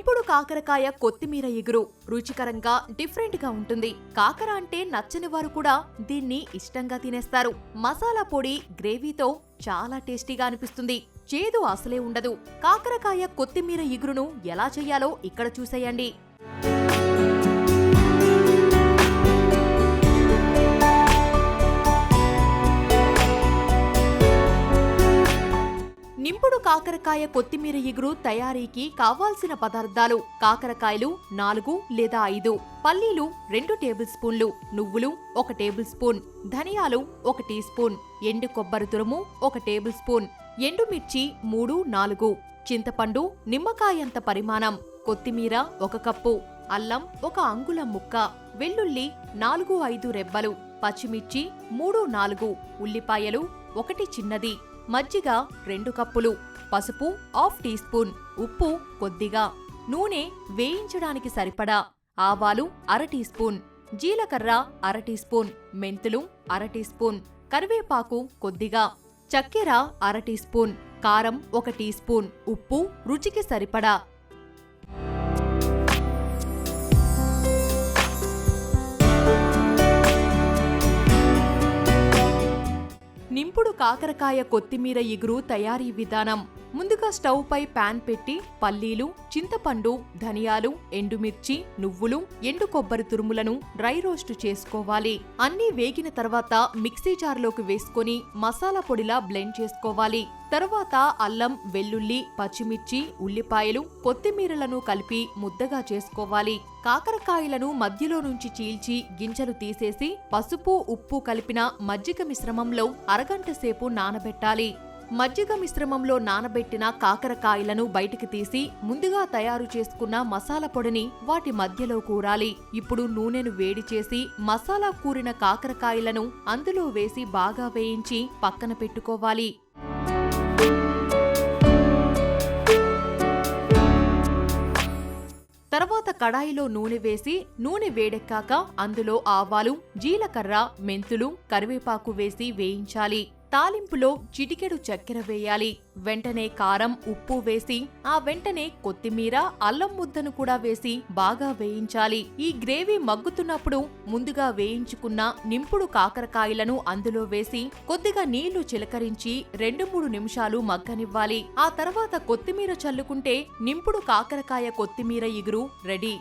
నింపుడు కాకరకాయ కొత్తిమీర ఇగురు రుచికరంగా డిఫరెంట్ గా ఉంటుంది. కాకర అంటే నచ్చని వారు కూడా దీన్ని ఇష్టంగా తినేస్తారు. మసాలా పొడి గ్రేవీతో చాలా టేస్టీగా అనిపిస్తుంది. చేదు అసలే ఉండదు. కాకరకాయ కొత్తిమీర ఇగురును ఎలా చేయాలో ఇక్కడ చూసేయండి. నింపుడు కాకరకాయ కొత్తిమీర ఇగురు తయారీకి కావాల్సిన పదార్థాలు: కాకరకాయలు 4 లేదా 5, పల్లీలు 2 టేబుల్ స్పూన్లు, నువ్వులు 1 టేబుల్ స్పూన్, ధనియాలు 1 టీ స్పూన్, ఎండు కొబ్బరి తురుము 1 టేబుల్ స్పూన్, ఎండుమిర్చి 3-4, చింతపండు నిమ్మకాయంత పరిమాణం, కొత్తిమీర 1 కప్పు, అల్లం 1 అంగుళం ముక్క, వెల్లుల్లి 4-5 రెబ్బలు, పచ్చిమిర్చి 3-4, ఉల్లిపాయలు 1 చిన్నది, మజ్జిగ 2 కప్పులు, పసుపు 1/2 టీ స్పూన్, ఉప్పు కొద్దిగా, నూనె వేయించడానికి సరిపడా, ఆవాలు 1/2 టీ స్పూన్, జీలకర్ర 1/2 టీ స్పూన్, మెంతులు 1/2 టీ స్పూన్, కరివేపాకు కొద్దిగా, చక్కెర 1/2 టీ స్పూన్, కారం 1 టీ స్పూన్, ఉప్పు రుచికి సరిపడా. నింపుడు కాకరకాయ కొత్తిమీర ఇగురు తయారీ విధానం: ముందుగా స్టవ్ పై పాన్ పెట్టి పల్లీలు, చింతపండు, ధనియాలు, ఎండుమిర్చి, నువ్వులు, ఎండు కొబ్బరి తురుములను డ్రై రోస్ట్ చేసుకోవాలి. అన్నీ వేగిన తర్వాత మిక్సీ జార్లోకి వేసుకొని మసాలా పొడిలా బ్లెండ్ చేసుకోవాలి. తరువాత అల్లం, వెల్లుల్లి, పచ్చిమిర్చి, ఉల్లిపాయలు, కొత్తిమీరలను కలిపి ముద్దగా చేసుకోవాలి. కాకరకాయలను మధ్యలో నుంచి చీల్చి గింజలు తీసేసి పసుపు, ఉప్పు కలిపిన మజ్జిగ మిశ్రమంలో అరగంట సేపు నానబెట్టాలి. మజ్జిగ మిశ్రమంలో నానబెట్టిన కాకరకాయలను బయటికి తీసి ముందుగా తయారు చేసుకున్న మసాలా పొడిని వాటి మధ్యలో కూరాలి. ఇప్పుడు నూనెను వేడి చేసి మసాలా కూరిన కాకరకాయలను అందులో వేసి బాగా వేయించి పక్కన పెట్టుకోవాలి. తర్వాత కడాయిలో నూనె వేసి నూనె వేడెక్కాక అందులో ఆవాలు, జీలకర్ర, మెంతులు, కరివేపాకు వేసి వేయించాలి. తాలింపులో చిటికెడు చక్కెర వేయాలి. వెంటనే కారం, ఉప్పు వేసి ఆ వెంటనే కొత్తిమీర, అల్లం ముద్దను కూడా వేసి బాగా వేయించాలి. ఈ గ్రేవీ మగ్గుతున్నప్పుడు ముందుగా వేయించుకున్న నింపుడు కాకరకాయలను అందులో వేసి కొద్దిగా నీళ్లు చిలకరించి 2-3 నిమిషాలు మగ్గనివ్వాలి. ఆ తర్వాత కొత్తిమీర చల్లుకుంటే నింపుడు కాకరకాయ కొత్తిమీర ఇగురు రెడీ.